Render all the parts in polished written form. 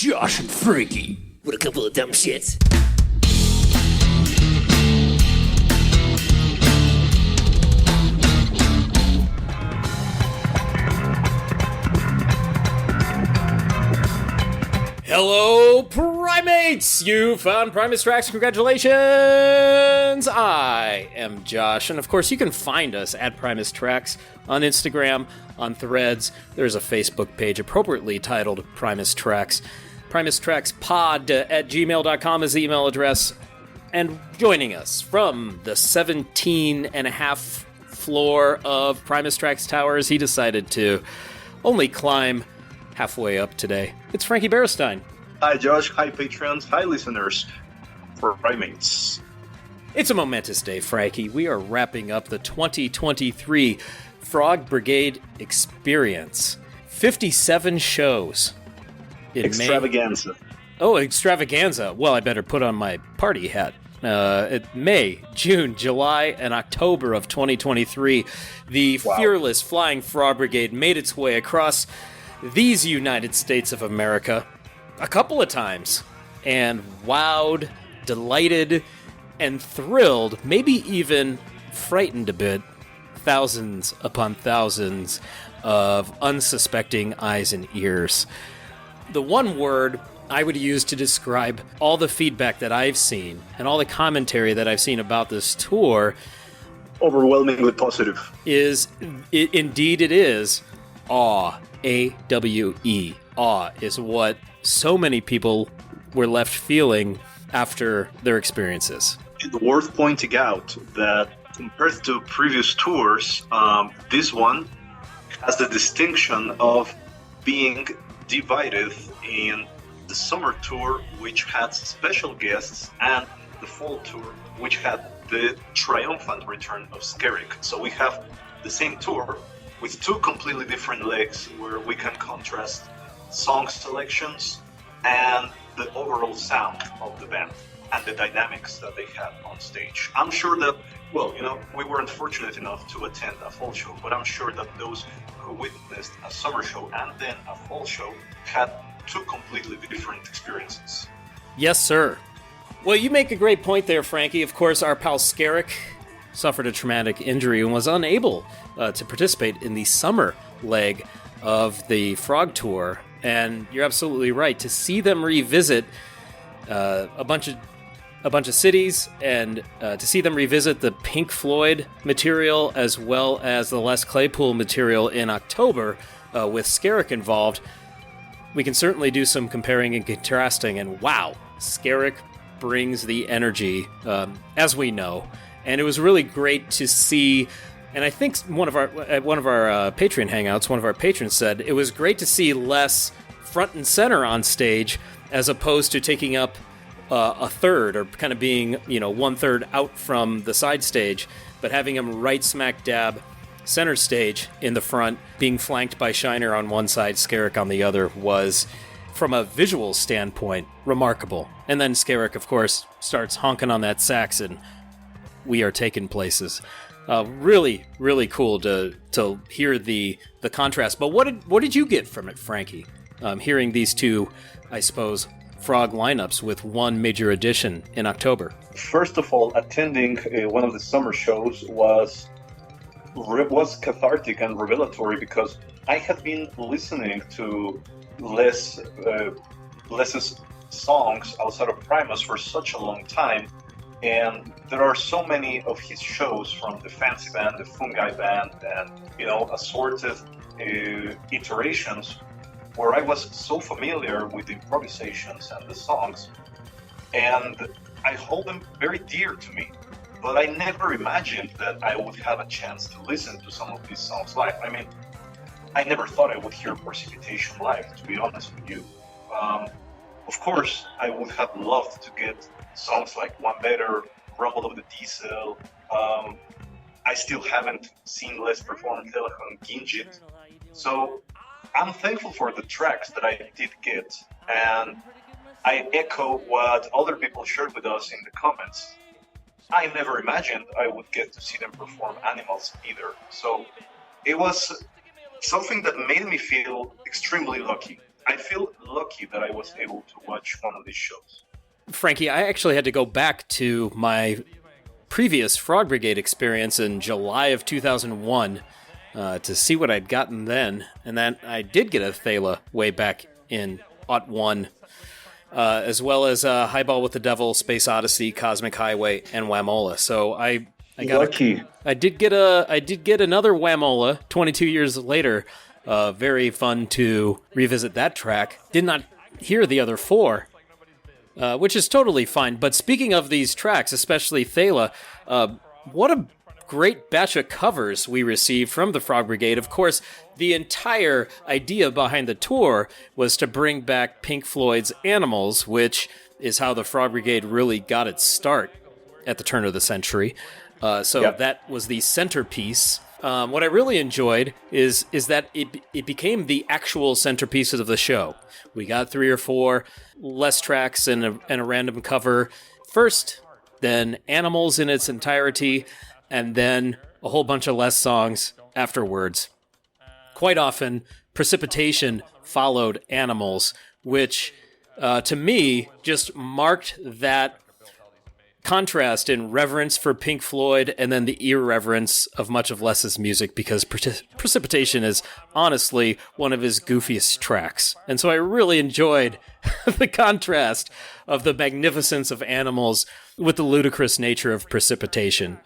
Josh and Frankie. What a couple of dumb shits. Hello, Primates! You found Primus Tracks. Congratulations! I am Josh, and of course you can find us at Primus Tracks on Instagram, on Threads. There's a Facebook page appropriately titled Primus Tracks. Primus Tracks Pod at gmail.com is the email address. And joining us from the 17 and a half floor of Primus Tracks Towers, he decided to only climb halfway up today. It's Frankie Berestein. Hi, Josh. Hi, patrons. Hi, listeners for Primates. It's a momentous day, Frankie. We are wrapping up the 2023 Frog Brigade experience. 57 shows in Extravaganza. May. Oh, extravaganza. Well, I better put on my party hat. May, June, July, and October of 2023, the fearless Flying Frog Brigade made its way across these United States of America a couple of times and wowed, delighted, and thrilled, maybe even frightened a bit, thousands upon thousands of unsuspecting eyes and ears. The one word I would use to describe all the feedback that I've seen and all the commentary that I've seen about this tour overwhelmingly positive is, indeed it is, awe. A-W-E. Awe is what so many people were left feeling after their experiences. It's worth pointing out that compared to previous tours, this one has the distinction of being divided in the summer tour, which had special guests, and the fall tour, which had the triumphant return of Skerrick. So we have the same tour with two completely different legs where we can contrast song selections and the overall sound of the band and the dynamics that they had on stage. I'm sure that, we weren't fortunate enough to attend a fall show, but I'm sure that those who witnessed a summer show and then a fall show had two completely different experiences. Yes, sir. Well, you make a great point there, Frankie. Of course, our pal Skerrick suffered a traumatic injury and was unable to participate in the summer leg of the Frog Tour. And you're absolutely right. To see them revisit a bunch of cities and to see them revisit the Pink Floyd material as well as the Les Claypool material in October with Skerrick involved, we can certainly do some comparing and contrasting. And wow, Skerrick brings the energy, as we know. And it was really great to see, and I think one of our Patreon hangouts, one of our patrons said, it was great to see Les front and center on stage as opposed to taking up a third or kind of being, 1/3 out from the side stage, but having him right smack dab center stage in the front, being flanked by Shiner on one side, Skerrick on the other, was, from a visual standpoint, remarkable. And then Skerrick, of course, starts honking on that sax and we are taking places. Really, really cool to hear the contrast. But what did you get from it, Frankie? Hearing these two, I suppose, Frog lineups with one major addition in October. First of all, attending one of the summer shows was cathartic and revelatory because I had been listening to Les's songs outside of Primus for such a long time. And there are so many of his shows from the Fancy Band, the Fungi Band, and, assorted iterations where I was so familiar with the improvisations and the songs. And I hold them very dear to me. But I never imagined that I would have a chance to listen to some of these songs live. I mean, I never thought I would hear Precipitation live, to be honest with you. Of course, I would have loved to get songs like One Better, Rumble of the Diesel. I still haven't seen Les perform Telehon Ginjit. So I'm thankful for the tracks that I did get. And I echo what other people shared with us in the comments. I never imagined I would get to see them perform Animals either. So it was something that made me feel extremely lucky. I feel lucky that I was able to watch one of these shows. Frankie, I actually had to go back to my previous Frog Brigade experience in July of 2001 to see what I'd gotten then, and then I did get a Thala way back in '01, as well as Highball with the Devil, Space Odyssey, Cosmic Highway, and Whamola. So I got lucky. I did get another Whamola 22 years later. Very fun to revisit that track. Did not hear the other four, which is totally fine. But speaking of these tracks, especially Thala, what a great batch of covers we received from the Frog Brigade. Of course, the entire idea behind the tour was to bring back Pink Floyd's Animals, which is how the Frog Brigade really got its start at the turn of the century. That was the centerpiece. What I really enjoyed is that it became the actual centerpiece of the show. We got 3 or 4 less tracks and a random cover first, then Animals in its entirety, and then a whole bunch of less songs afterwards. Quite often, Precipitation followed Animals, which to me just marked that contrast in reverence for Pink Floyd and then the irreverence of much of Les's music, because Precipitation is honestly one of his goofiest tracks. And so I really enjoyed the contrast of the magnificence of Animals with the ludicrous nature of Precipitation.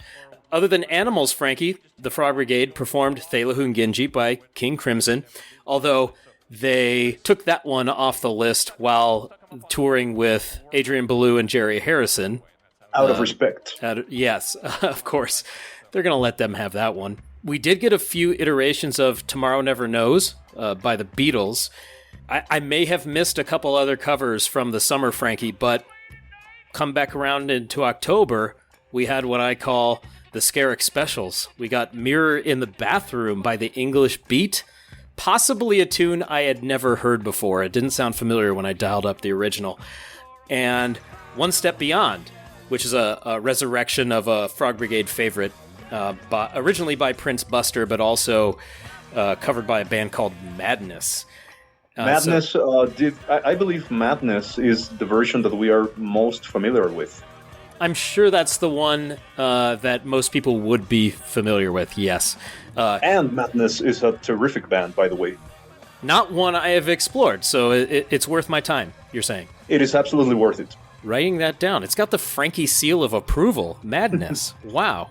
Other than Animals, Frankie, the Frog Brigade performed Thala Hunginji by King Crimson, although they took that one off the list while touring with Adrian Belew and Jerry Harrison. Out of respect. Yes, of course. They're going to let them have that one. We did get a few iterations of Tomorrow Never Knows by the Beatles. I may have missed a couple other covers from the summer, Frankie, but come back around into October, we had what I call the Skerrick specials. We got Mirror in the Bathroom by the English Beat, possibly a tune I had never heard before. It didn't sound familiar when I dialed up the original. And One Step Beyond, which is a resurrection of a Frog Brigade favorite, originally by Prince Buster, but also covered by a band called Madness. I believe Madness is the version that we are most familiar with. I'm sure that's the one that most people would be familiar with, yes. And Madness is a terrific band, by the way. Not one I have explored, so it's worth my time, you're saying? It is absolutely worth it. Writing that down. It's got the Frankie seal of approval. Madness. Wow.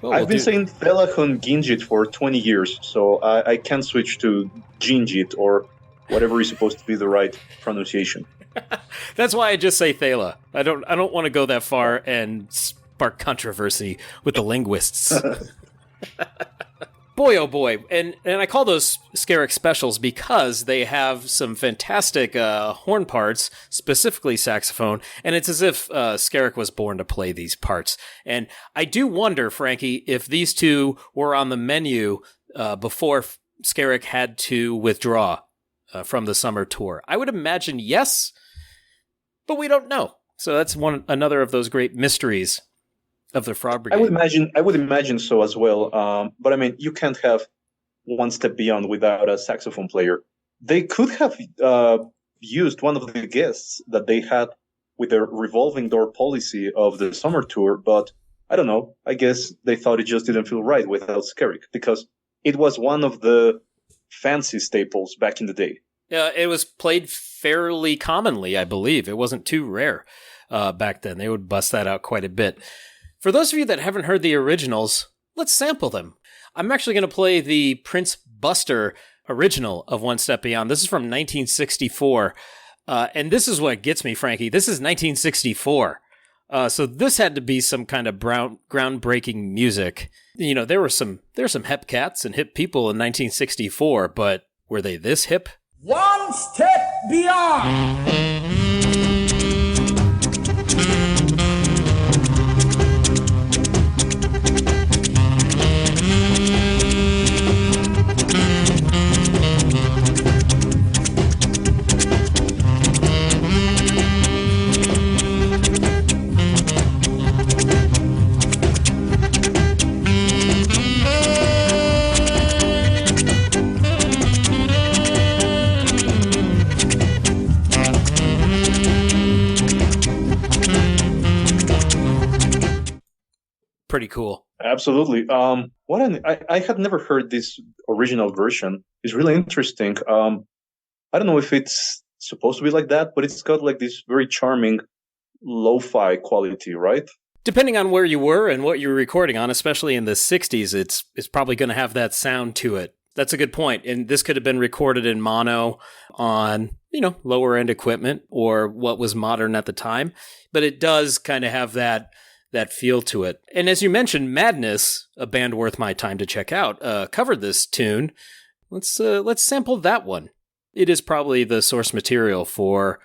Well, I've been saying Thala Hunginjit for 20 years, so I can't switch to Jinjit or whatever is supposed to be the right pronunciation. That's why I just say Thala. I don't want to go that far and spark controversy with the linguists. Boy, oh boy. And I call those Skerrick specials because they have some fantastic horn parts, specifically saxophone, and it's as if Skerrick was born to play these parts. And I do wonder, Frankie, if these two were on the menu before Skerrick had to withdraw from the summer tour. I would imagine yes, but we don't know. So that's another of those great mysteries of the Frog Brigade. I would imagine so as well. But I mean, you can't have One Step Beyond without a saxophone player. They could have used one of the guests that they had with their revolving door policy of the summer tour, but I don't know. I guess they thought it just didn't feel right without Skerrick, because it was one of the fancy staples back in the day. Yeah, it was played fairly commonly, I believe. It wasn't too rare back then. They would bust that out quite a bit. For those of you that haven't heard the originals, let's sample them. I'm actually going to play the Prince Buster original of One Step Beyond. This is from 1964. And this is what gets me, Frankie. This is 1964. So this had to be some kind of groundbreaking music. You know, there were some hip cats and hip people in 1964, but were they this hip? One step beyond. pretty cool. Absolutely. I had never heard this original version. It's really interesting. I don't know if it's supposed to be like that, but it's got like this very charming lo-fi quality, right? Depending on where you were and what you were recording on, especially in the 60s, it's probably going to have that sound to it. That's a good point. And this could have been recorded in mono on, lower end equipment or what was modern at the time. But it does kind of have that feel to it. And as you mentioned, Madness, a band worth my time to check out, covered this tune. Let's sample that one. It is probably the source material for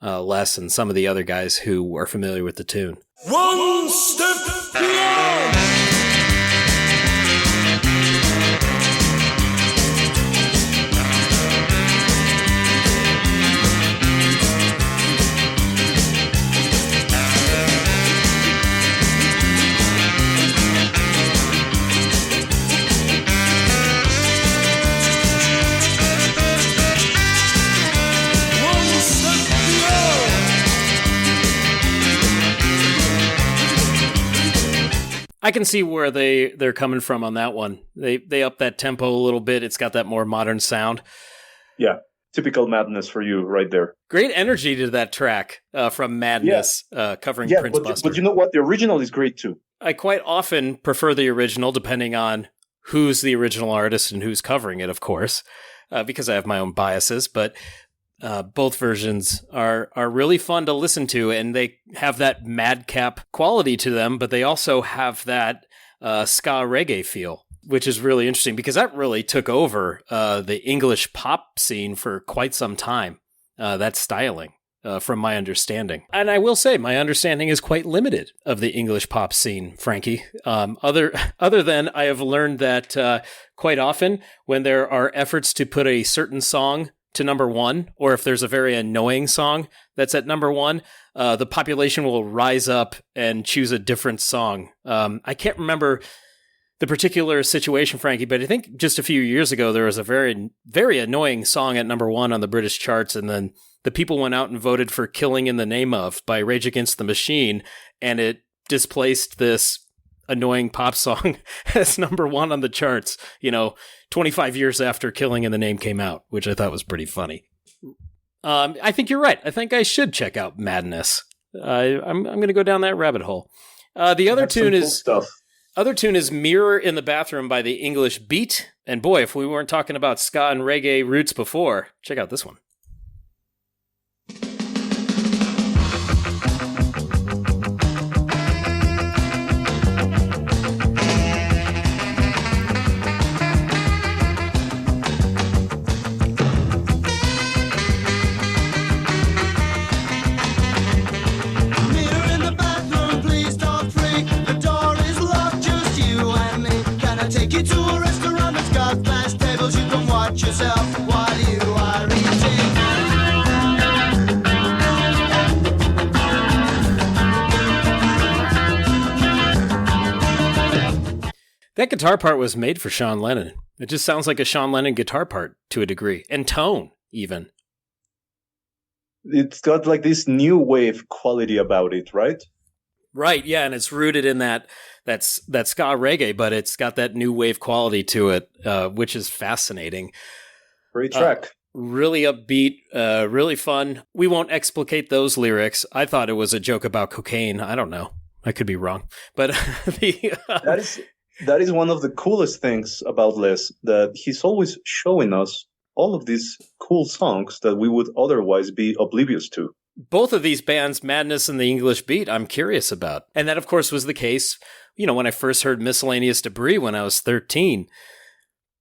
Les and some of the other guys who are familiar with the tune. One step beyond. I can see where they're coming from on that one. They up that tempo a little bit. It's got that more modern sound. Yeah, typical Madness for you right there. Great energy to that track from Madness, covering Prince Buster. But you know what? The original is great too. I quite often prefer the original, depending on who's the original artist and who's covering it, of course, because I have my own biases. But both versions are really fun to listen to, and they have that madcap quality to them, but they also have that ska reggae feel, which is really interesting because that really took over the English pop scene for quite some time, that styling, from my understanding. And I will say my understanding is quite limited of the English pop scene, Frankie. Other than I have learned that quite often when there are efforts to put a certain song to number one, or if there's a very annoying song that's at number one, the population will rise up and choose a different song. I can't remember the particular situation, Frankie, but I think just a few years ago, there was a very, very annoying song at number one on the British charts, and then the people went out and voted for Killing in the Name Of by Rage Against the Machine, and it displaced this annoying pop song as number one on the charts, 25 years after Killing in the Name came out, which I thought was pretty funny. I think you're right. I think I should check out Madness. I'm going to go down that rabbit hole. The other tune is Mirror in the Bathroom by the English Beat. And boy, if we weren't talking about ska and reggae roots before, check out this one. That guitar part was made for Sean Lennon. It just sounds like a Sean Lennon guitar part to a degree, and tone even. It's got like this new wave quality about it, right? Right, yeah, and it's rooted in that ska reggae, but it's got that new wave quality to it, which is fascinating. Great track. Really upbeat, really fun. We won't explicate those lyrics. I thought it was a joke about cocaine. I don't know. I could be wrong. But that is one of the coolest things about Les, that he's always showing us all of these cool songs that we would otherwise be oblivious to. Both of these bands, Madness and the English Beat, I'm curious about. And that, of course, was the case, when I first heard Miscellaneous Debris when I was 13.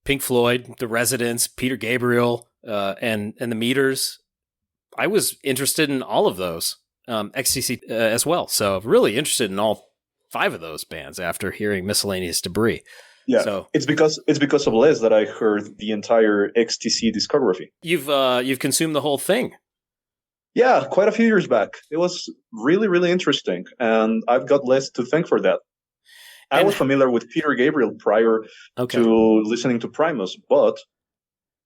Pink Floyd, The Residents, Peter Gabriel, and the Meters. I was interested in all of those. XTC as well. So really interested in all 5 of those bands after hearing Miscellaneous Debris. Yeah, so it's because of Les that I heard the entire XTC discography. You've consumed the whole thing. Yeah, quite a few years back. It was really, really interesting, and I've got Les to thank for that. I was familiar with Peter Gabriel prior to listening to Primus, but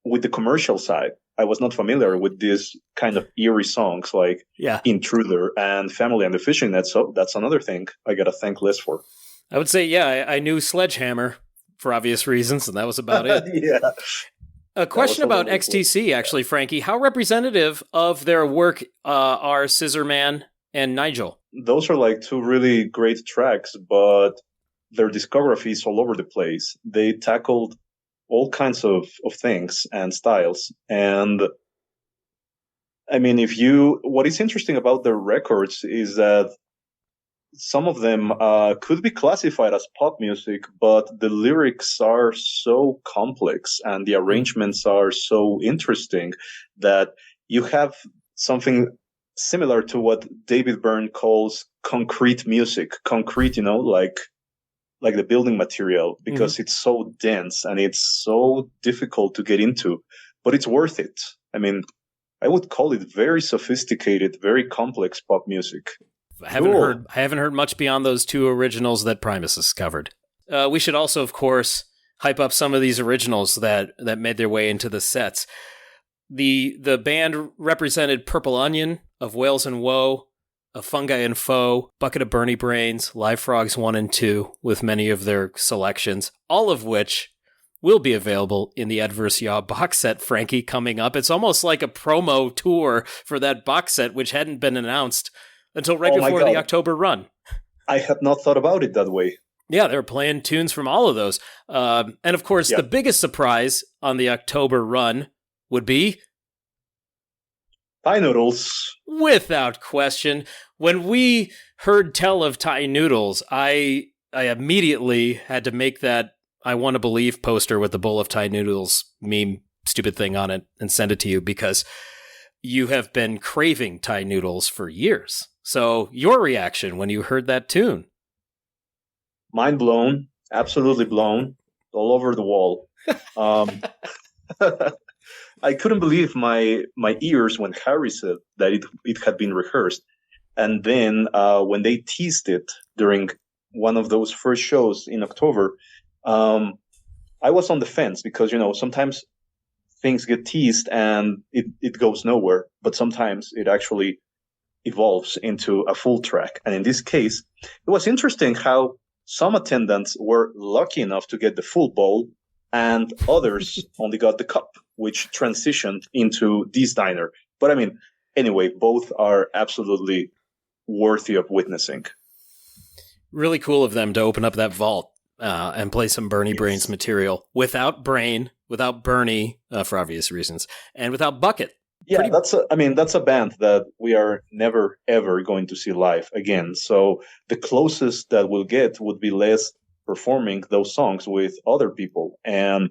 with the commercial side, I was not familiar with these kind of eerie songs like Intruder and Family and the Fishing Net. So that's another thing I got to thank Les for. I would say, yeah, I knew Sledgehammer for obvious reasons, and that was about it. Yeah. A question about XTC, actually, Frankie. How representative of their work are Scissorman and Nigel? Those are like two really great tracks, but their discography is all over the place. They tackled all kinds of things and styles. And I mean, what is interesting about their records is that some of them could be classified as pop music, but the lyrics are so complex and the arrangements are so interesting that you have something similar to what David Byrne calls concrete music. Concrete, like the building material, because it's so dense and it's so difficult to get into, but it's worth it. I mean, I would call it very sophisticated, very complex pop music. I haven't heard much beyond those two originals that Primus has covered. We should also, of course, hype up some of these originals that made their way into the sets. The band represented Purple Onion, Of Whales and Woe, Of Fungi and Foe, Bucket of Bernie Brains, Live Frogs 1 and 2, with many of their selections, all of which will be available in the Adverse Yaw box set, Frankie, coming up. It's almost like a promo tour for that box set, which hadn't been announced until right before the October run. I had not thought about it that way. Yeah, they were playing tunes from all of those. And of course, the biggest surprise on the October run would be Thai Noodles. Without question. When we heard tell of Thai Noodles, I immediately had to make that I Want to Believe poster with the bowl of Thai Noodles meme stupid thing on it and send it to you, because you have been craving Thai Noodles for years. So your reaction when you heard that tune? Mind blown, absolutely blown, all over the wall. I couldn't believe my ears when Harry said that it had been rehearsed. And then when they teased it during one of those first shows in October, I was on the fence because, sometimes things get teased and it goes nowhere, but sometimes it actually evolves into a full track. And in this case, it was interesting how some attendants were lucky enough to get the full bowl and others only got the cup, which transitioned into this diner. But I mean, anyway, both are absolutely worthy of witnessing. Really cool of them to open up that vault and play some Bernie Brains material without Bernie, for obvious reasons, and without Bucket. Yeah, that's a band that we are never, ever going to see live again. So the closest that we'll get would be Les performing those songs with other people. And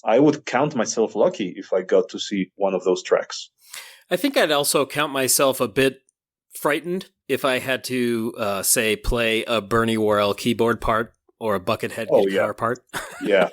I would count myself lucky if I got to see one of those tracks. I think I'd also count myself a bit frightened if I had to, say, play a Bernie Worrell keyboard part or a Buckethead guitar part. Yeah.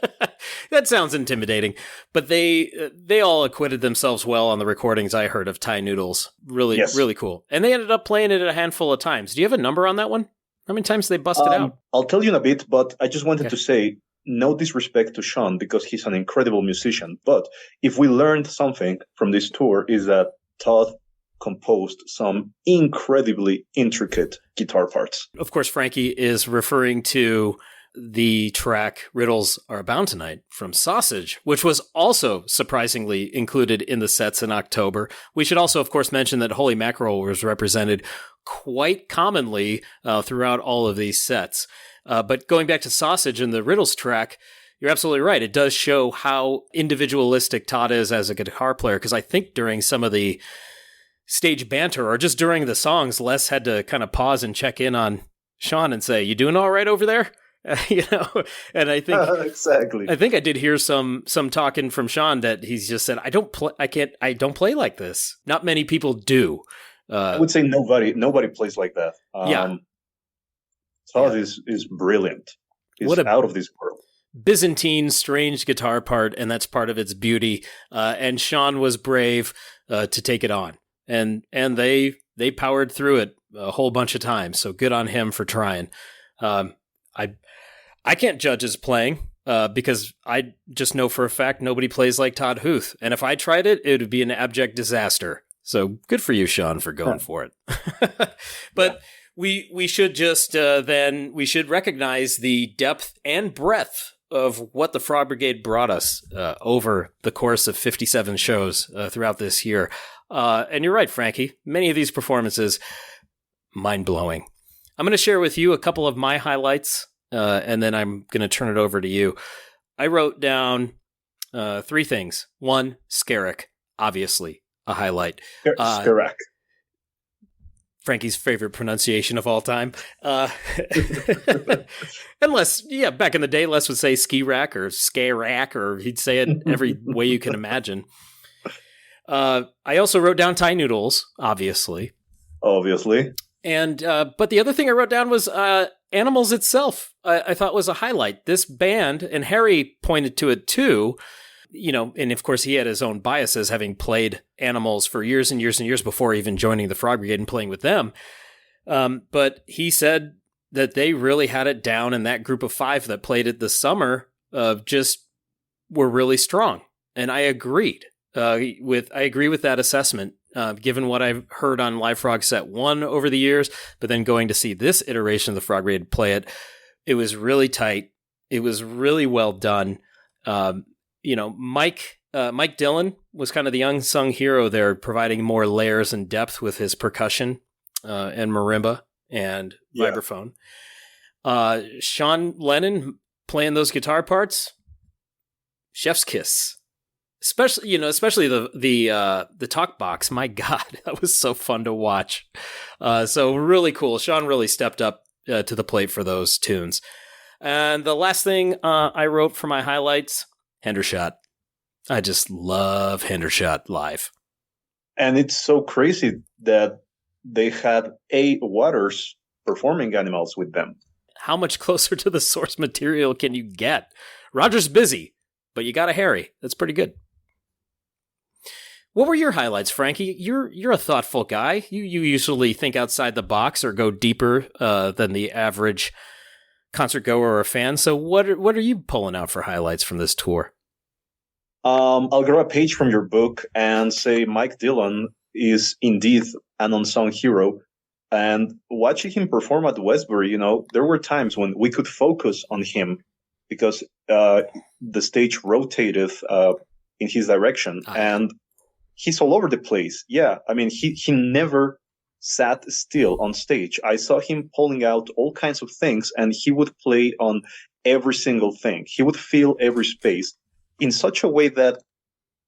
That sounds intimidating. But they all acquitted themselves well on the recordings I heard of Thai Noodles. Really, really cool. And they ended up playing it a handful of times. Do you have a number on that one? How many times they busted out? I'll tell you in a bit, but I just wanted to say, no disrespect to Sean, because he's an incredible musician. But if we learned something from this tour, is that Todd composed some incredibly intricate guitar parts. Of course, Frankie is referring to the track Riddles Are Abound Tonight from Sausage, which was also surprisingly included in the sets in October. We should also, of course, mention that Holy Mackerel was represented quite commonly throughout all of these sets. But going back to Sausage and the Riddles track, you're absolutely right. It does show how individualistic Todd is as a guitar player, because I think during some of the stage banter or just during the songs, Les had to kind of pause and check in on Sean and say, "You doing all right over there?" And I think exactly. I think I did hear some talking from Sean that he's just said, I don't play like this. Not many people do. I would say nobody plays like that. Todd is brilliant. He's out of this world. Byzantine, strange guitar part, and that's part of its beauty. And Sean was brave to take it on, and they powered through it a whole bunch of times. So good on him for trying. I can't judge his playing because I just know for a fact nobody plays like Todd Huth. And if I tried it, it would be an abject disaster. So good for you, Sean, for going for it. But We should just then we should recognize the depth and breadth of what the Frog Brigade brought us over the course of 57 shows throughout this year. And you're right, Frankie. Many of these performances, mind-blowing. I'm going to share with you a couple of my highlights, and then I'm going to turn it over to you. I wrote down 3 things. 1, Skerrick, obviously a highlight. Skerrick. Frankie's favorite pronunciation of all time. Unless, back in the day, Les would say ski rack or skay rack, or he'd say it every way you can imagine. I also wrote down Thai noodles, obviously. And, but the other thing I wrote down was Animals itself, I thought was a highlight. This band, and Harry pointed to it too, and of course he had his own biases, having played Animals for years and years and years before even joining the Frog Brigade and playing with them. But he said that they really had it down, and that group of 5 that played it this summer just were really strong. And I agreed with that assessment, given what I've heard on Live Frog Set 1 over the years, but then going to see this iteration of the Frog Brigade play it, it was really tight. It was really well done. Mike Dillon was kind of the unsung hero there, providing more layers and depth with his percussion and marimba and vibraphone. Sean Lennon playing those guitar parts, chef's kiss. Especially the talk box. My God, that was so fun to watch. So really cool. Sean really stepped up to the plate for those tunes. And the last thing I wrote for my highlights, Hendershot. I just love Hendershot live. And it's so crazy that they had A. Waters performing Animals with them. How much closer to the source material can you get? Roger's busy, but you got a Harry. That's pretty good. What were your highlights, Frankie? You're a thoughtful guy. You usually think outside the box or go deeper than the average concert goer or fan. So what are you pulling out for highlights from this tour? I'll grab a page from your book and say Mike Dillon is indeed an unsung hero. And watching him perform at Westbury, there were times when we could focus on him because the stage rotated in his direction. And he's all over the place. Yeah, I mean, he never sat still on stage. I saw him pulling out all kinds of things, and he would play on every single thing. He would fill every space in such a way that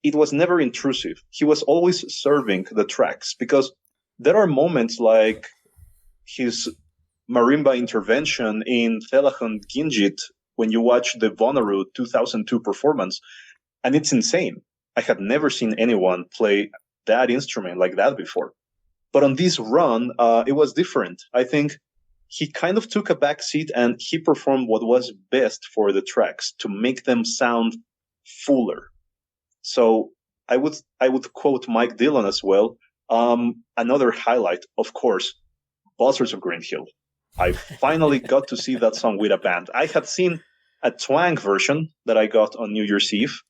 it was never intrusive. He was always serving the tracks, because there are moments like his marimba intervention in Thelahun Ginjit when you watch the Vonaroo 2002 performance, and it's insane. I had never seen anyone play that instrument like that before. But on this run, it was different. I think he kind of took a back seat and he performed what was best for the tracks to make them sound fuller. So I would quote Mike Dillon as well. Another highlight, of course, Buzzards of Green Hill. I finally got to see that song with a band. I had seen a twang version that I got on New Year's Eve,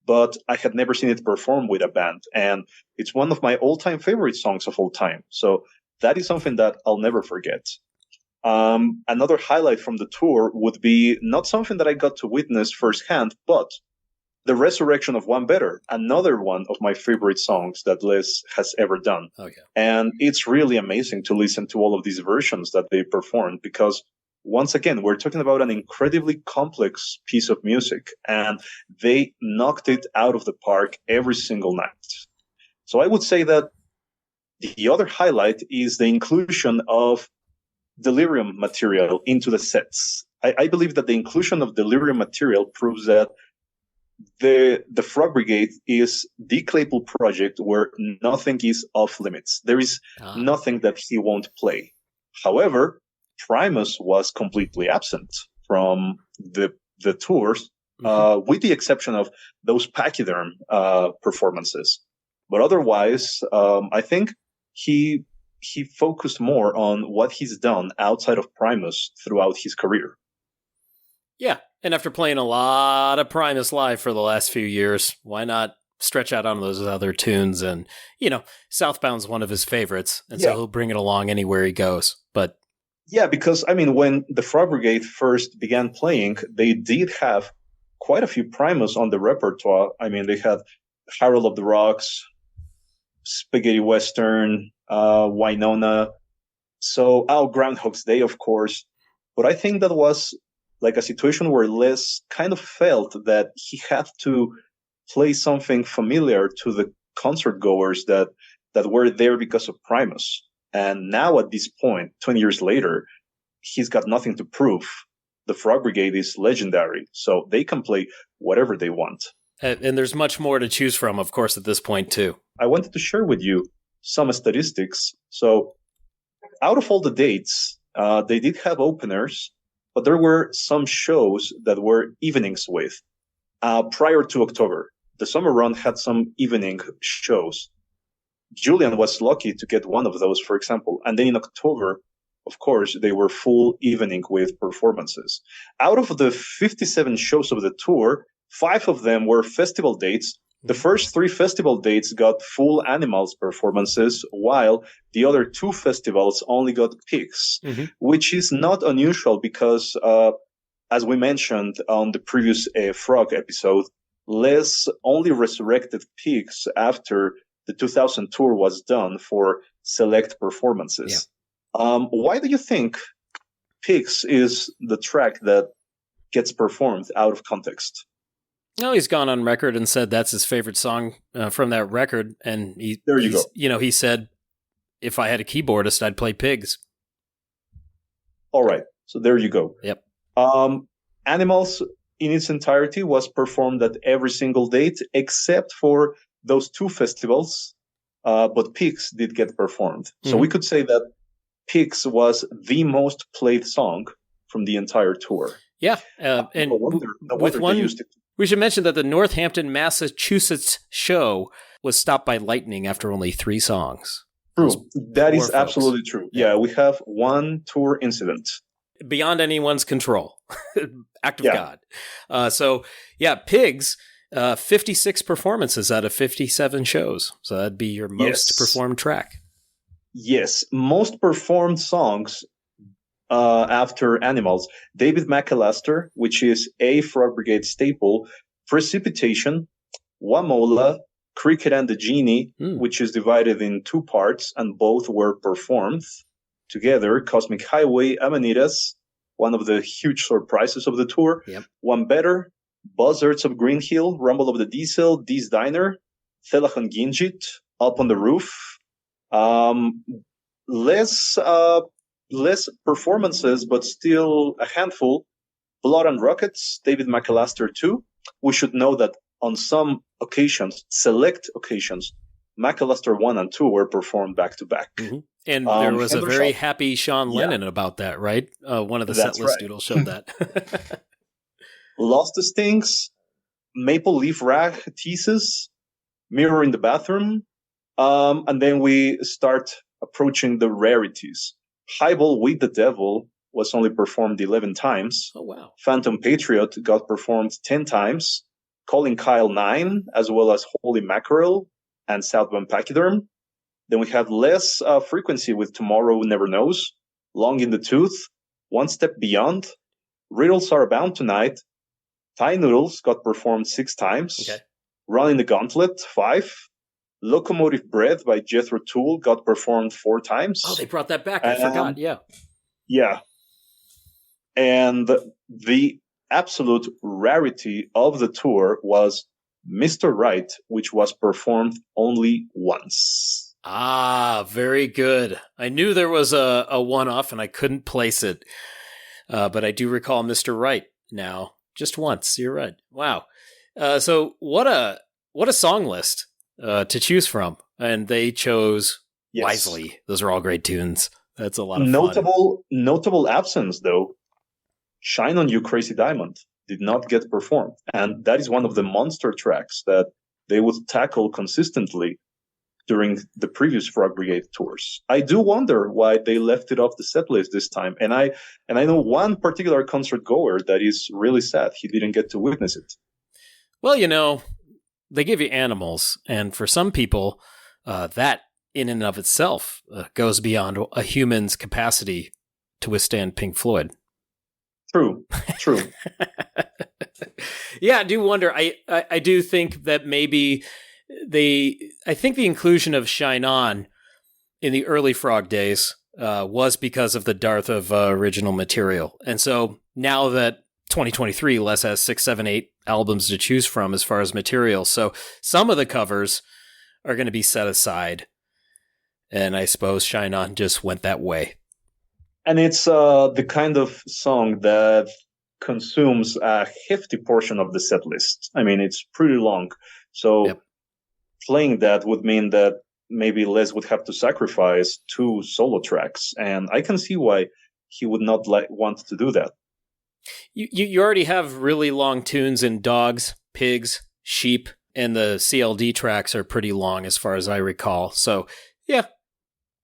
but I had never seen it performed with a band. And it's one of my all-time favorite songs of all time. So that is something that I'll never forget. Another highlight from the tour would be not something that I got to witness firsthand, but The Resurrection of One Better, another one of my favorite songs that Les has ever done. Oh, yeah. And it's really amazing to listen to all of these versions that they performed, because once again, we're talking about an incredibly complex piece of music, and they knocked it out of the park every single night. So I would say that the other highlight is the inclusion of Delirium material into the sets. I believe that the inclusion of Delirium material proves that the Frog Brigade is the Claypool project where nothing is off limits. There is nothing that he won't play. However, Primus was completely absent from the tours, with the exception of those pachyderm performances. But otherwise, I think he focused more on what he's done outside of Primus throughout his career. Yeah, and after playing a lot of Primus live for the last few years, why not stretch out on those other tunes? And, Southbound's one of his favorites, and so he'll bring it along anywhere he goes. But Yeah, because I mean, when the Frog Brigade first began playing, they did have quite a few Primus on the repertoire. I mean, they had Harold of the Rocks, Spaghetti Western, Winona. So, Groundhog's Day, of course. But I think that was like a situation where Les kind of felt that he had to play something familiar to the concert goers that were there because of Primus. And now at this point, 20 years later, he's got nothing to prove. The Frog Brigade is legendary, so they can play whatever they want. And there's much more to choose from, of course, at this point, too. I wanted to share with you some statistics. So out of all the dates, they did have openers, but there were some shows that were evenings with. Prior to October, the summer run had some evening shows. Julian was lucky to get one of those, for example. And then in October, of course, they were full evening with performances. Out of the 57 shows of the tour, 5 of them were festival dates. The first 3 festival dates got full Animals performances, while the other 2 festivals only got Pigs, which is not unusual because, as we mentioned on the previous Frog episode, Les only resurrected Pigs after the 2000 tour was done for select performances. Yeah. Why do you think Pigs is the track that gets performed out of context? No, he's gone on record and said that's his favorite song from that record. And he said, if I had a keyboardist, I'd play Pigs. All right. So there you go. Yep. Animals in its entirety was performed at every single date except for those 2 festivals. But Pigs did get performed. So we could say that Pigs was the most played song from the entire tour. Yeah. And no wonder they used it. We should mention that the Northampton, Massachusetts show was stopped by lightning after only 3 songs. True. That is absolutely true. Yeah, we have one tour incident. Beyond anyone's control. Act of God. So, Pigs, 56 performances out of 57 shows. So that'd be your most performed track. Yes. Most performed songs after Animals. David McAllister, which is a Frog Brigade staple. Precipitation, Wamola, Cricket and the Genie, which is divided in 2 parts, and both were performed together. Cosmic Highway, Amanitas, one of the huge surprises of the tour. Yep. One Better, Buzzards of Green Hill, Rumble of the Diesel, Dee's Diner, Thelachan Ginjit, Up on the Roof. Less performances, but still a handful. Blood and Rockets, David McAllister too. We should know that on some occasions, select occasions, McAllister 1 and 2 were performed back to back. And there was a very happy Sean Lennon about that, right? One of the setlist doodles showed that. Lost the Stings, Maple Leaf Rag Teases, Mirror in the Bathroom. And then we start approaching the rarities. Highball with the Devil was only performed 11 times. Oh, wow. Phantom Patriot got performed 10 times. Calling Kyle 9, as well as Holy Mackerel and Southbound Pachyderm. Then we have less frequency with Tomorrow Never Knows, Long in the Tooth, One Step Beyond, Riddles Are Bound Tonight, Thai Noodles got performed 6 times. Okay. Running the Gauntlet, 5. Locomotive Breath by Jethro Tull got performed 4 times. Oh, they brought that back. I forgot. Yeah. Yeah. And the absolute rarity of the tour was Mr. Right, which was performed only once. Ah, very good. I knew there was a one-off and I couldn't place it. But I do recall Mr. Right now. Just once. You're right. Wow. So what a song list to choose from. And they chose wisely. Those are all great tunes. That's a lot of fun. Notable absence, though. Shine on You, Crazy Diamond did not get performed. And that is one of the monster tracks that they would tackle consistently during the previous Frog Brigade tours. I do wonder why they left it off the set list this time. And I know one particular concert goer that is really sad he didn't get to witness it. Well, they give you Animals, and for some people, that in and of itself goes beyond a human's capacity to withstand Pink Floyd. True. Yeah, I do wonder. I do think that maybe I think the inclusion of Shine On in the early Frog days was because of the dearth of original material. And so now that 2023, Les has 6, 7, 8 albums to choose from as far as material. So some of the covers are going to be set aside. And I suppose Shine On just went that way. And it's the kind of song that consumes a hefty portion of the set list. I mean, it's pretty long. So playing that would mean that maybe Les would have to sacrifice 2 solo tracks. And I can see why he would not want to do that. You already have really long tunes in Dogs, Pigs, Sheep, and the CLD tracks are pretty long as far as I recall. So, yeah,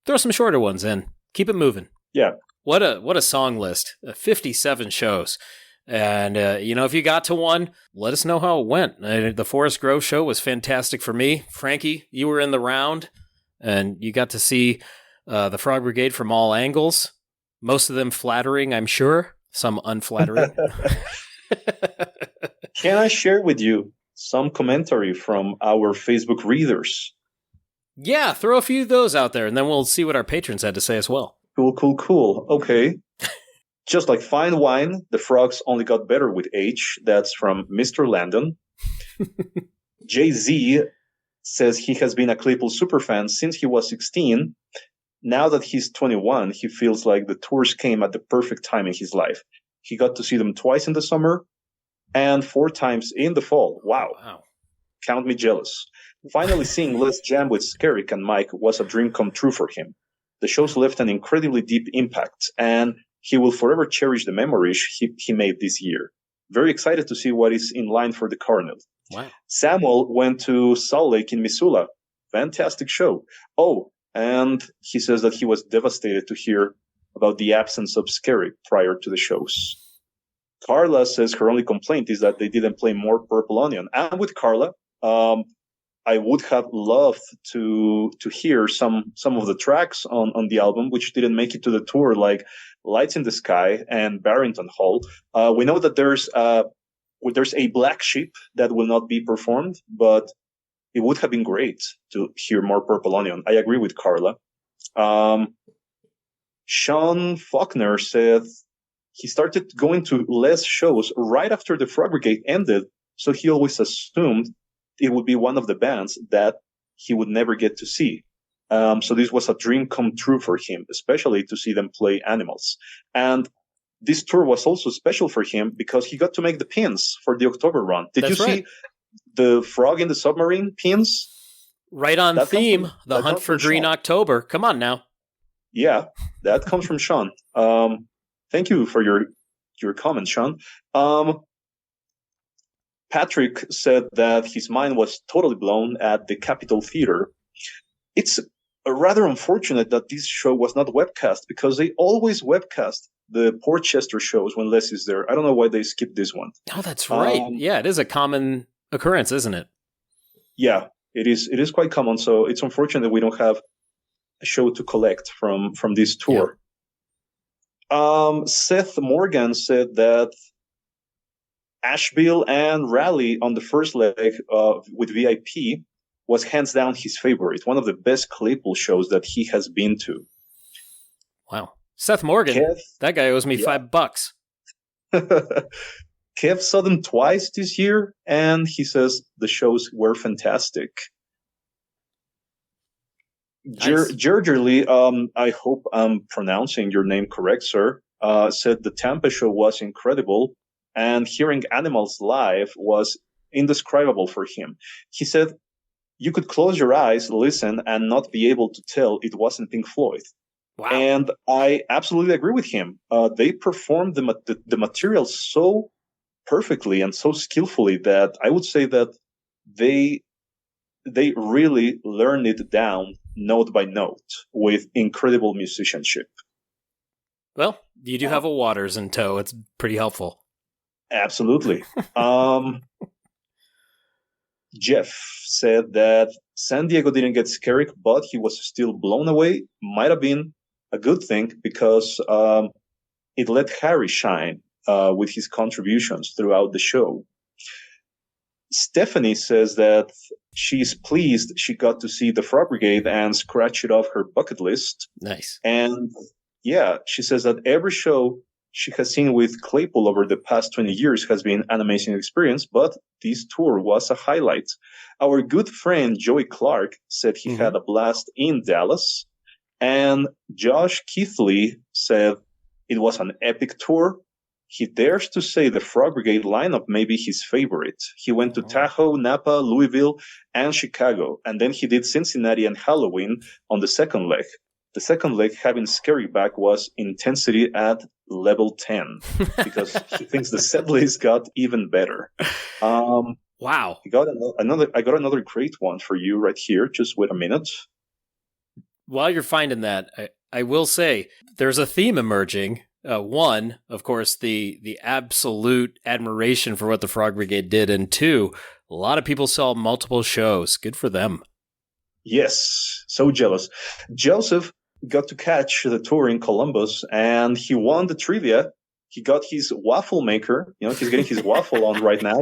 throw some shorter ones in. Keep it moving. Yeah. What a song list. 57 shows. And, if you got to one, let us know how it went. The Forest Grove show was fantastic for me. Frankie, you were in the round, and you got to see the Frog Brigade from all angles. Most of them flattering, I'm sure. Some unflattering. Can I share with you some commentary from our Facebook readers? Yeah, throw a few of those out there, and then we'll see what our patrons had to say as well. Cool. Okay. Just like fine wine, the frogs only got better with age. That's from Mr. Landon. Jay-Z says he has been a Claypool superfan since he was 16. Now that he's 21, he feels like the tours came at the perfect time in his life. He got to see them twice in the summer and 4 times in the fall. Wow. Count me jealous. Finally seeing Les jam with Skerrick and Mike was a dream come true for him. The shows left an incredibly deep impact, and he will forever cherish the memories he made this year. Very excited to see what is in line for the Carnival. Wow. Samuel went to Salt Lake in Missoula. Fantastic show. Oh, and he says that he was devastated to hear about the absence of Skerrick prior to the shows. Carla says her only complaint is that they didn't play more Purple Onion. And with Carla, I would have loved to hear some of the tracks on the album, which didn't make it to the tour, like Lights in the Sky and Barrington Hall. We know that there's a Black Sheep that will not be performed, but it would have been great to hear more Purple Onion. I agree with Carla. Sean Faulkner said he started going to Les shows right after the Frog Brigade ended, so he always assumed it would be one of the bands that he would never get to see. So this was a dream come true for him, especially to see them play Animals. And this tour was also special for him because he got to make the pins for the October run. Did you see the Frog in the Submarine pins? Right on theme, the Hunt for Green October. Come on now. Yeah, that comes from Sean. Thank you for your comment, Sean. Patrick said that his mind was totally blown at the Capitol Theater. It's rather unfortunate that this show was not webcast because they always webcast the Portchester shows when Les is there. I don't know why they skipped this one. Oh, that's right. Yeah, it is a common occurrence, isn't it? Yeah, it is. It is quite common. So it's unfortunate we don't have a show to collect from this tour. Yeah. Seth Morgan said that Asheville and Raleigh on the first leg with VIP was hands down his favorite. One of the best Claypool shows that he has been to. Wow. Seth Morgan, that guy owes me $5. Kev saw them twice this year, and he says the shows were fantastic. Nice. Gergerly, I hope I'm pronouncing your name correct, sir, said the Tampa show was incredible, and hearing Animals live was indescribable for him. He said, you could close your eyes, listen, and not be able to tell it wasn't Pink Floyd. Wow. And I absolutely agree with him. They performed the material so perfectly and so skillfully that I would say that they really learned it down note by note with incredible musicianship. Well, you do have a Waters in tow. It's pretty helpful. Absolutely. Jeff said that San Diego didn't get Skerrick, but he was still blown away. Might have been a good thing because it let Harry shine with his contributions throughout the show. Stephanie says that she's pleased she got to see the Frog Brigade and scratch it off her bucket list. Nice. And yeah, she says that every show she has seen with Claypool over the past 20 years has been an amazing experience, but this tour was a highlight. Our good friend Joey Clark said he had a blast in Dallas, and Josh Keithley said it was an epic tour. He dares to say the Frog Brigade lineup may be his favorite. He went to Tahoe, Napa, Louisville, and Chicago, and then he did Cincinnati and Halloween on the second leg. The second leg, having Scary back, was intensity at level 10 because he thinks the set list got even better. Wow. I got another great one for you right here. Just wait a minute. While you're finding that, I will say there's a theme emerging. One, of course, the absolute admiration for what the Frog Brigade did, and two, a lot of people saw multiple shows. Good for them. Yes, so jealous. Joseph got to catch the tour in Columbus, and he won the trivia. He got his waffle maker. He's getting his waffle on right now.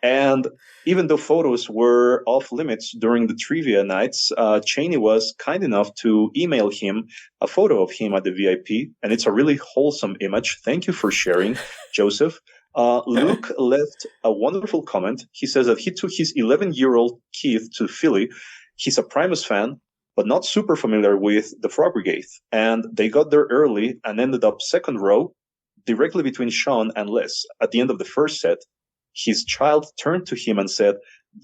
And even though photos were off limits during the trivia nights, Cheney was kind enough to email him a photo of him at the VIP, and it's a really wholesome image. Thank you for sharing, Joseph. Luke left a wonderful comment. He says that he took his 11-year-old Keith to Philly. He's a Primus fan, but not super familiar with the Frog Brigade. And they got there early and ended up second row, directly between Sean and Les. At the end of the first set, his child turned to him and said,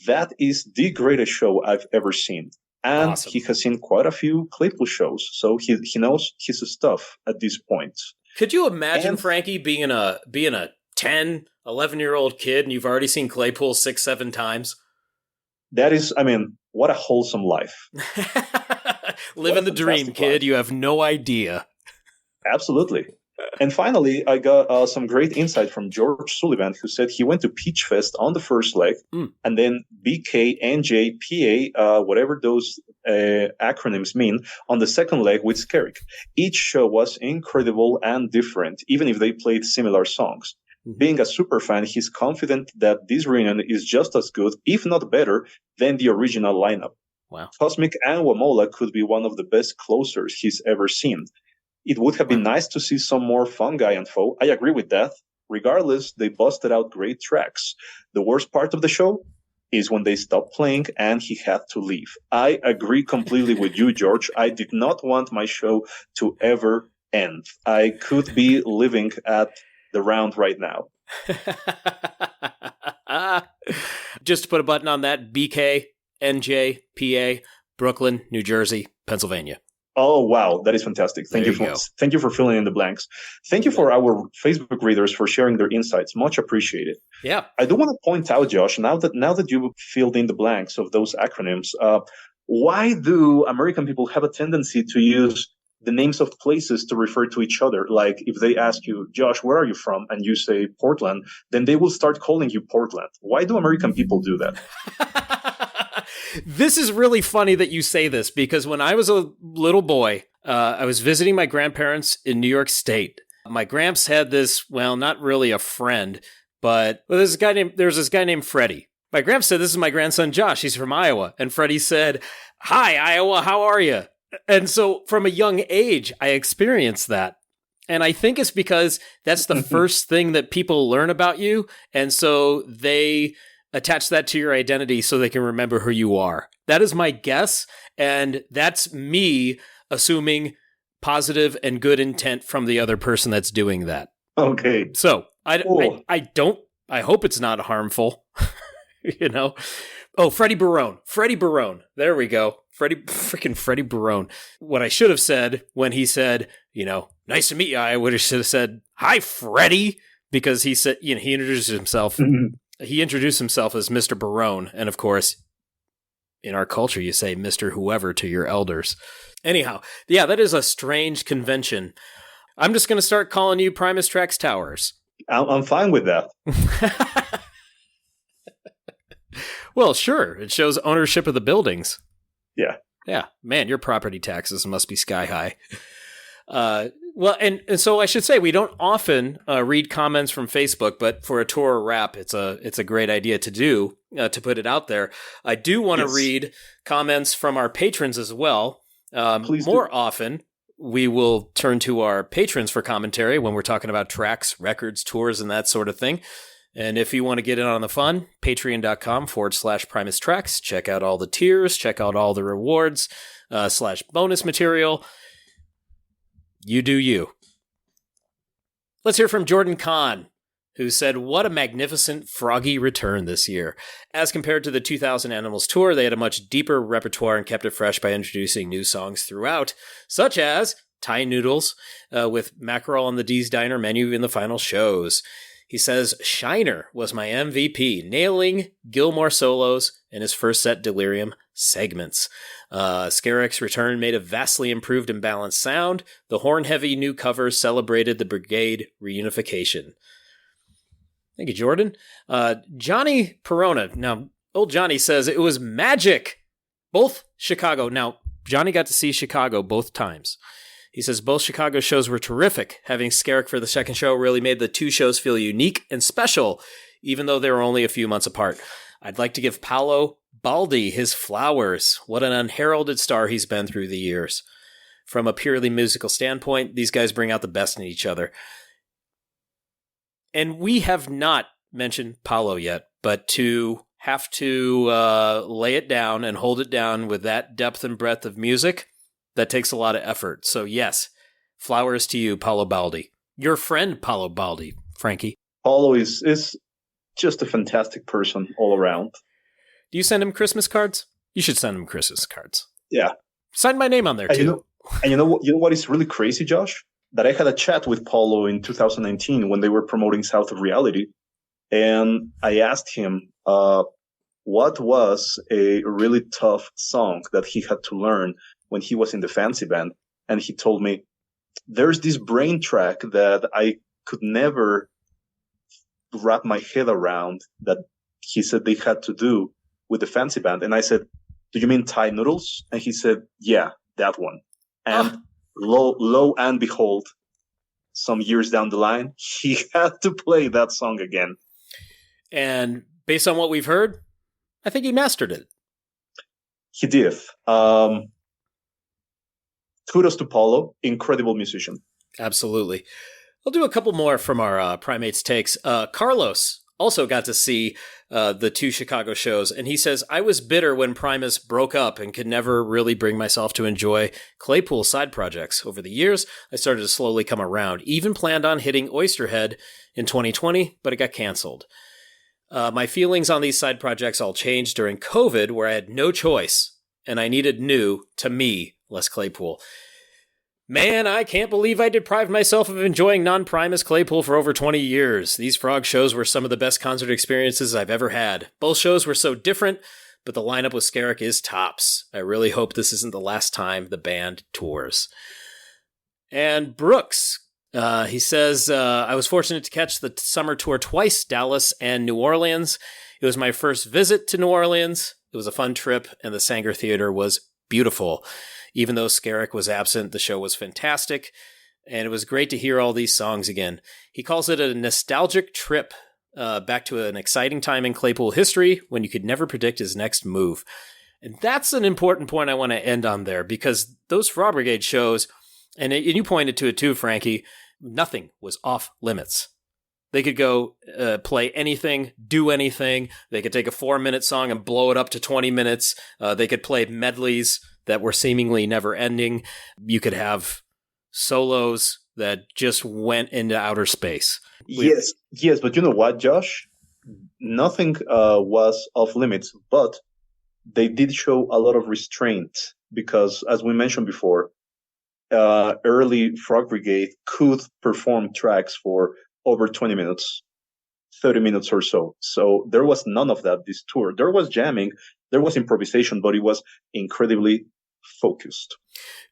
"That is the greatest show I've ever seen." And Awesome. He has seen quite a few Claypool shows, so he knows his stuff at this point. Could you imagine, Frankie, being a 10, 11-year-old kid and you've already seen Claypool 6-7 times? That is, what a wholesome life. Living the dream, kid. Life. You have no idea. Absolutely. And finally, I got some great insight from George Sullivan, who said he went to Peach Fest on the first leg, and then BK, NJ, PA, whatever those acronyms mean, on the second leg with Skerrick. Each show was incredible and different, even if they played similar songs. Being a super fan, he's confident that this reunion is just as good, if not better, than the original lineup. Wow. Cosmic and Wamola could be one of the best closers he's ever seen. It would have been nice to see some more Fungi and Foe. I agree with that. Regardless, they busted out great tracks. The worst part of the show is when they stopped playing and he had to leave. I agree completely with you, George. I did not want my show to ever end. I could be living at the round right now. Just to put a button on that, BK, NJ, PA, Brooklyn, New Jersey, Pennsylvania. Oh, wow. That is fantastic. Thank you for filling in the blanks. Thank you for our Facebook readers for sharing their insights. Much appreciated. Yeah. I do want to point out, Josh, now that you filled in the blanks of those acronyms, why do American people have a tendency to use the names of places to refer to each other? Like if they ask you, Josh, where are you from? And you say Portland, then they will start calling you Portland. Why do American people do that? This is really funny that you say this, because when I was a little boy, I was visiting my grandparents in New York State. My gramps had this, well, not really a friend, but there's this guy named Freddie. My gramps said, "This is my grandson Josh. He's from Iowa." And Freddie said, "Hi, Iowa. How are you?" And so from a young age, I experienced that. And I think it's because that's the first thing that people learn about you. And so they attach that to your identity so they can remember who you are. That is my guess. And that's me assuming positive and good intent from the other person that's doing that. Okay. So I hope it's not harmful, Oh, Freddie Barone. There we go. Freddie Barone. What I should have said when he said, "Nice to meet you," I would have said, "Hi, Freddie," because he said, he introduced himself. Mm-hmm. He introduced himself as Mr. Barone. And of course, in our culture, you say Mr. Whoever to your elders. Anyhow, yeah, that is a strange convention. I'm just going to start calling you Primus Trax Towers. I'm fine with that. Well, sure. It shows ownership of the buildings. Yeah. Yeah. Man, your property taxes must be sky high. Well, and so I should say we don't often read comments from Facebook, but for a tour wrap, it's a great idea to do, to put it out there. I do want to read comments from our patrons as well. Please more often, we will turn to our patrons for commentary when we're talking about tracks, records, tours, and that sort of thing. And if you want to get in on the fun, patreon.com/Primus Tracks. Check out all the tiers, check out all the rewards, / bonus material. You do you. Let's hear from Jordan Kahn, who said, "What a magnificent Froggy return this year. As compared to the 2000 Animals tour, they had a much deeper repertoire and kept it fresh by introducing new songs throughout, such as Thai Noodles, with Mackerel on the D's Diner menu in the final shows." He says, "Shiner was my MVP, nailing Gilmore solos and his first set Delirium segments. Skerrick's return made a vastly improved and balanced sound. The horn-heavy new cover celebrated the Brigade reunification." Thank you, Jordan. Johnny Perona. Now, old Johnny says it was magic. Both Chicago. Now, Johnny got to see Chicago both times. He says both Chicago shows were terrific. Having Skerrick for the second show really made the two shows feel unique and special, even though they were only a few months apart. I'd like to give Paolo Baldi his flowers. What an unheralded star he's been through the years. From a purely musical standpoint, these guys bring out the best in each other. And we have not mentioned Paolo yet, but to have to lay it down and hold it down with that depth and breadth of music, that takes a lot of effort. So yes, flowers to you, Paolo Baldi. Your friend, Paolo Baldi, Frankie. Paolo is just a fantastic person all around. Do you send him Christmas cards? You should send him Christmas cards. Yeah. Sign my name on there, too. You know what is really crazy, Josh? That I had a chat with Paolo in 2019 when they were promoting South of Reality. And I asked him what was a really tough song that he had to learn when he was in the fancy band. And he told me, there's this brain track that I could never wrap my head around that he said they had to do with the fancy band. And I said, do you mean Thai Noodles? And he said, yeah, that one. And lo and behold, some years down the line, he had to play that song again. And based on what we've heard, I think he mastered it. He did. Kudos to Paolo, incredible musician. Absolutely. I'll do a couple more from our Primates takes. Carlos also got to see the two Chicago shows, and he says, I was bitter when Primus broke up and could never really bring myself to enjoy Claypool side projects. Over the years, I started to slowly come around. Even planned on hitting Oysterhead in 2020, but it got canceled. My feelings on these side projects all changed during COVID, where I had no choice, and I needed new, to me, Les Claypool. Man, I can't believe I deprived myself of enjoying non-Primus Claypool for over 20 years. These Frog shows were some of the best concert experiences I've ever had. Both shows were so different, but the lineup with Skerrick is tops. I really hope this isn't the last time the band tours. And Brooks, he says, I was fortunate to catch the summer tour twice, Dallas and New Orleans. It was my first visit to New Orleans. It was a fun trip, and the Sanger Theater was beautiful. Even though Skerrick was absent, the show was fantastic, and it was great to hear all these songs again. He calls it a nostalgic trip back to an exciting time in Claypool history when you could never predict his next move. And that's an important point I want to end on there, because those Frog Brigade shows, and you pointed to it too, Frankie, nothing was off limits. They could go play anything, do anything. They could take a 4-minute song and blow it up to 20 minutes. They could play medleys that were seemingly never ending. You could have solos that just went into outer space. Yes, but you know what, Josh? Nothing was off limits, but they did show a lot of restraint because, as we mentioned before, early Frog Brigade could perform tracks for over 20 minutes, 30 minutes or so. So there was none of that this tour. There was jamming, there was improvisation, but it was incredibly focused.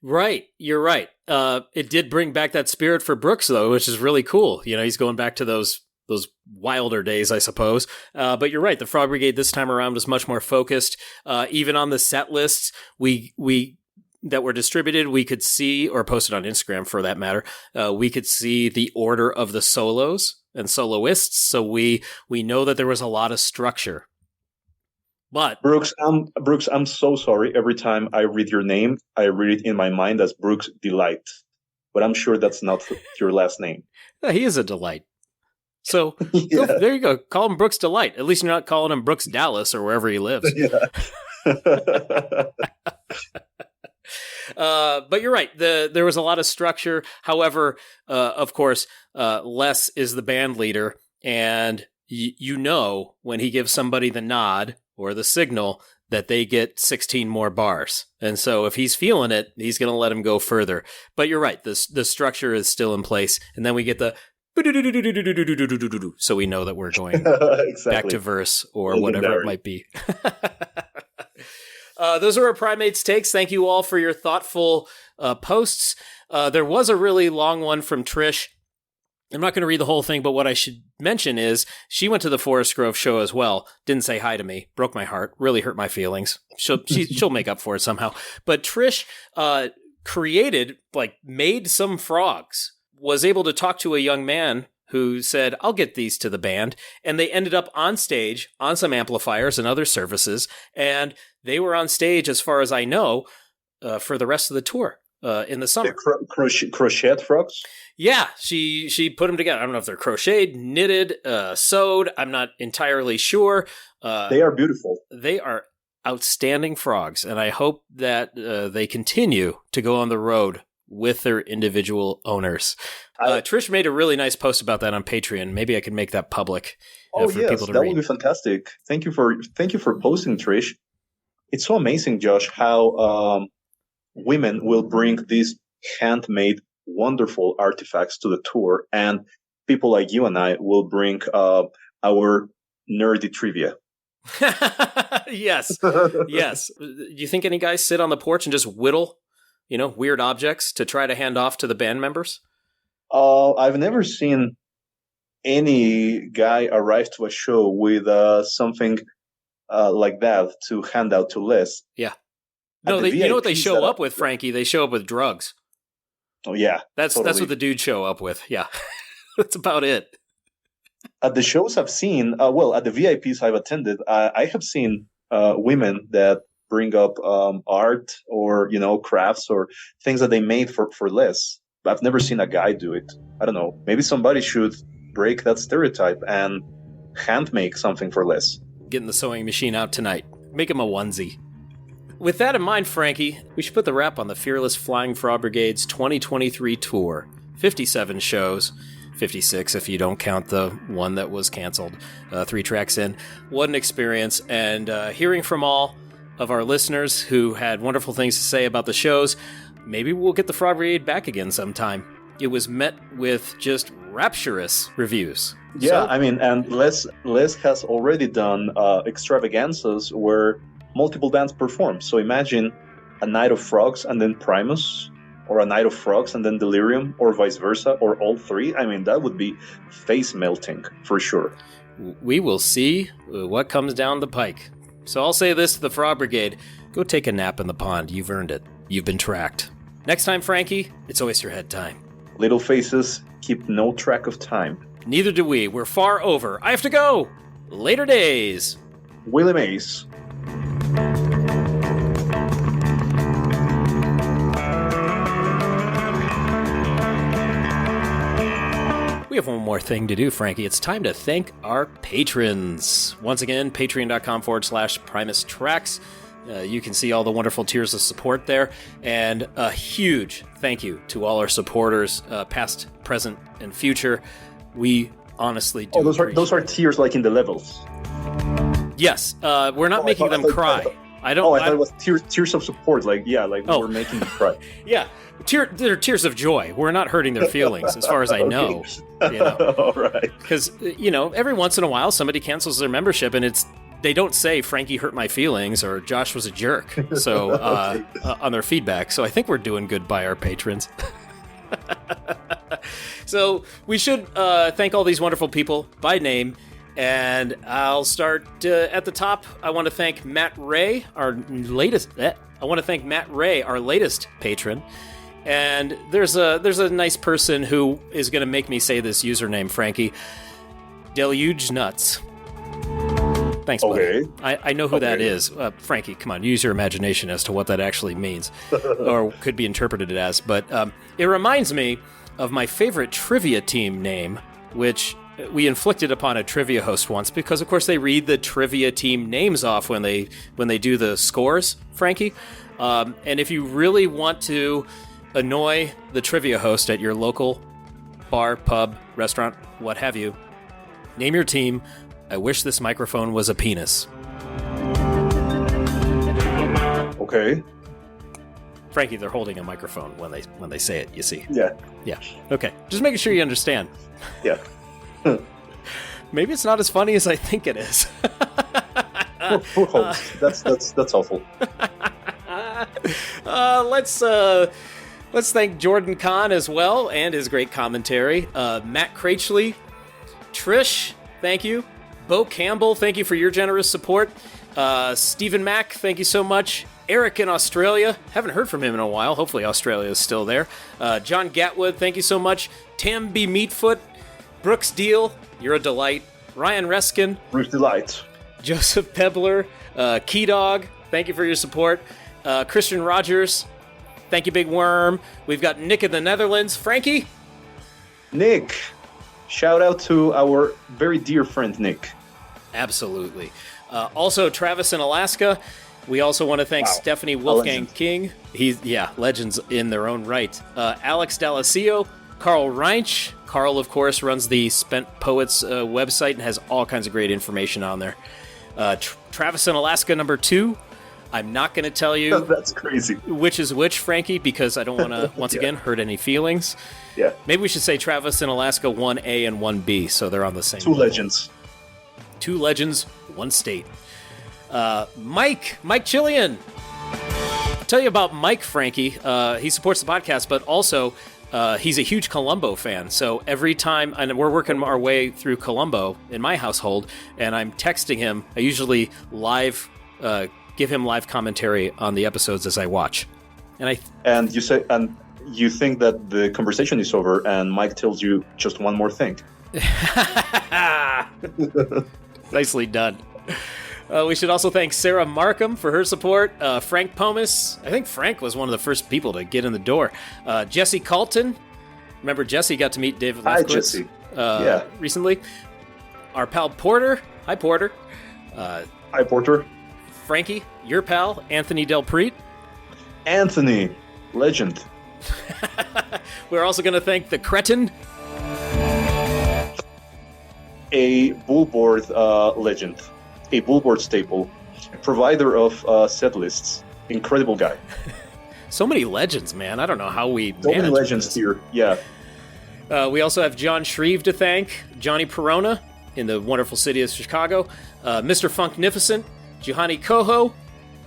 Right. You're right. It did bring back that spirit for Brooks, though, which is really cool. You know, he's going back to those wilder days, I suppose. But you're right. The Frog Brigade this time around was much more focused. Even on the set lists, we that were distributed, we could see, or posted on Instagram for that matter, we could see the order of the solos and soloists. So we know that there was a lot of structure. But Brooks, I'm so sorry. Every time I read your name, I read it in my mind as Brooks Delight. But I'm sure that's not your last name. he is a delight. So Yeah. there you go. Call him Brooks Delight. At least you're not calling him Brooks Dallas or wherever he lives. Yeah. But you're right. There was a lot of structure. However, of course, Les is the band leader, and you know when he gives somebody the nod or the signal that they get 16 more bars. And so if he's feeling it, he's going to let him go further. But you're right. The structure is still in place. And then we get the so we know that we're going Exactly. back to verse or Legendary. whatever it might be. Those are our Primates takes. Thank you all for your thoughtful posts. There was a really long one from Trish. I'm not going to read the whole thing, but what I should mention is she went to the Forest Grove show as well. Didn't say hi to me. Broke my heart. Really hurt my feelings. She'll make up for it somehow. But Trish made some frogs. Was able to talk to a young man who said, I'll get these to the band. And they ended up on stage on some amplifiers and other services. And they were on stage, as far as I know, for the rest of the tour in the summer. Crochet frogs? Yeah, she put them together. I don't know if they're crocheted, knitted, sewed. I'm not entirely sure. They are beautiful. They are outstanding frogs. And I hope that they continue to go on the road with their individual owners. Trish made a really nice post about that on Patreon. Maybe I can make that public for people to read. That would be fantastic. Thank you for posting, Trish. It's so amazing, Josh, how women will bring these handmade, wonderful artifacts to the tour, and people like you and I will bring our nerdy trivia. Yes. Yes. Do you think any guys sit on the porch and just whittle weird objects to try to hand off to the band members? I've never seen any guy arrive to a show with something like that to hand out to Les. Yeah. No, you know what they show up with, Frankie? They show up with drugs. Oh, yeah. That's what the dudes show up with. Yeah. That's about it. At the shows I've seen, at the VIPs I've attended, I have seen women that bring up art or crafts or things that they made for Les. I've never seen a guy do it. I don't know. Maybe somebody should break that stereotype and hand make something for Les. Getting the sewing machine out tonight. Make him a onesie. With that in mind, Frankie, we should put the wrap on the Fearless Flying Frog Brigade's 2023 tour. 57 shows. 56 if you don't count the one that was canceled. 3 tracks in. What an experience. And hearing from all of our listeners who had wonderful things to say about the shows, maybe we'll get the Frog Brigade back again sometime. It was met with just rapturous reviews. Yeah, and Les has already done extravaganzas where multiple bands perform. So imagine a night of Frogs and then Primus, or a night of Frogs and then Delirium, or vice versa, or all three. That would be face melting for sure. We will see what comes down the pike. So I'll say this to the Frog Brigade: go take a nap in the pond. You've earned it. You've been tracked. Next time, Frankie, it's Oysterhead time. Little faces keep no track of time. Neither do we. We're far over. I have to go. Later days. Willie Mays. We have one more thing to do, Frankie. It's time to thank our patrons. Once again, patreon.com/Primus Tracks. You can see all the wonderful tiers of support there. And a huge thank you to all our supporters, past, present, and future. We honestly do. Those are tiers like in the levels. Yes, we're not making them cry. I thought it was tears of support. We're making them cry. Yeah, they're tears of joy. We're not hurting their feelings, as far as I know. All right. Because every once in a while somebody cancels their membership, and they don't say Frankie hurt my feelings or Josh was a jerk. So okay. On their feedback. So I think we're doing good by our patrons. So we should thank all these wonderful people by name. And I'll start at the top. I want to thank Matt Ray, our latest I want to thank Matt Ray, our latest patron. And there's a nice person who is going to make me say this username, Frankie. Deluge Nuts. Thanks, buddy. Okay. I know who that is. Frankie, come on, use your imagination as to what that actually means, or could be interpreted as. But it reminds me of my favorite trivia team name, which we inflicted upon a trivia host once, because, of course, they read the trivia team names off when they do the scores, Frankie. And if you really want to annoy the trivia host at your local bar, pub, restaurant, what have you, name your team, I wish this microphone was a penis. Okay. Frankie, they're holding a microphone when they say it, you see. Yeah. Yeah. Okay. Just making sure you understand. Yeah. Maybe it's not as funny as I think it is. Who hopes? That's awful. Let's thank Jordan Kahn as well and his great commentary. Matt Cratchley, Trish, thank you. Bo Campbell, thank you for your generous support. Stephen Mack, thank you so much. Eric in Australia, haven't heard from him in a while. Hopefully Australia is still there. John Gatwood, thank you so much. Tamby Meatfoot, Brooks Deal, you're a delight. Ryan Reskin, Bruce Delight. Joseph Pebbler, Key Dog, thank you for your support. Christian Rogers, thank you, Big Worm. We've got Nick in the Netherlands. Frankie? Nick. Shout out to our very dear friend, Nick. Absolutely. Also, Travis in Alaska. We also want to thank Stephanie Wolfgang King. Legends in their own right. Alex Dallacio, Carl Reinsch. Carl, of course, runs the Spent Poets website and has all kinds of great information on there. Travis in Alaska, number 2. I'm not going to tell you that's crazy. Which is which, Frankie, because I don't want to, once again, hurt any feelings. Yeah. Maybe we should say Travis in Alaska 1A and 1B, so they're on the same Two level. legends. 2 legends, 1 state. Mike Chillian. I'll tell you about Mike, Frankie. He supports the podcast, but also he's a huge Columbo fan. So every time, and we're working our way through Columbo in my household, and I'm texting him, I usually give him live commentary on the episodes as I watch. And you think that the conversation is over, and Mike tells you just one more thing. Nicely done. We should also thank Sarah Markham for her support. Frank Pomus. I think Frank was one of the first people to get in the door. Jesse Colton. Remember, Jesse got to meet David Lefkowitz recently. Our pal Porter. Hi, Porter. Hi, Porter. Frankie, your pal, Anthony Del Preet. Anthony, legend. We're also going to thank the Cretin. A bullboard legend. A bullboard staple. Provider of set lists. Incredible guy. So many legends, man. I don't know how we So many legends here, yeah. We also have John Shreve to thank. Johnny Perona in the wonderful city of Chicago. Mr. Funknificent. Juhani Coho,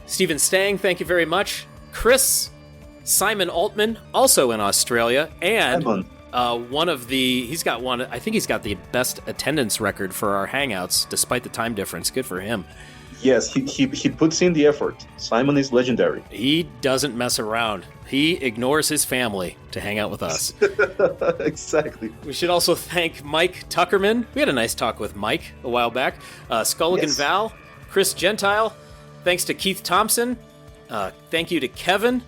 Stephen Stang, thank you very much. Chris, Simon Altman, also in Australia, and he's got the best attendance record for our Hangouts, despite the time difference. Good for him. Yes, he puts in the effort. Simon is legendary. He doesn't mess around. He ignores his family to hang out with us. Exactly. We should also thank Mike Tuckerman. We had a nice talk with Mike a while back. Sculligan Val, Chris Gentile, thanks to Keith Thompson, thank you to Kevin,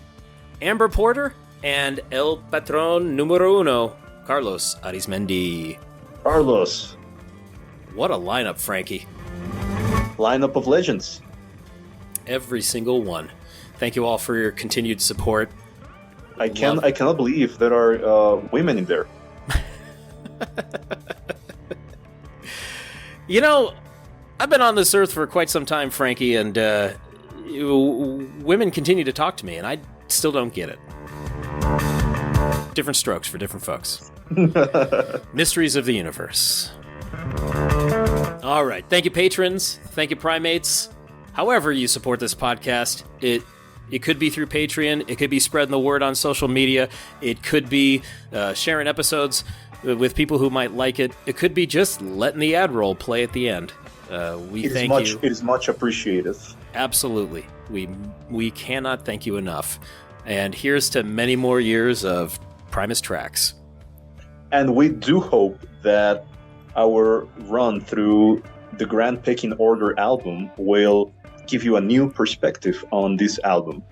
Amber Porter, and El Patron Numero Uno, Carlos Arizmendi. Carlos. What a lineup, Frankie. Lineup of legends. Every single one. Thank you all for your continued support. I cannot believe there are women in there. You know, I've been on this earth for quite some time, Frankie, and women continue to talk to me, and I still don't get it. Different strokes for different folks. Mysteries of the universe. All right. Thank you, patrons. Thank you, primates. However you support this podcast, it could be through Patreon. It could be spreading the word on social media. It could be sharing episodes with people who might like it. It could be just letting the ad roll play at the end. We thank you. It is much appreciated. Absolutely. We cannot thank you enough. And here's to many more years of Primus tracks. And we do hope that our run through the Grand Pecking Order album will give you a new perspective on this album.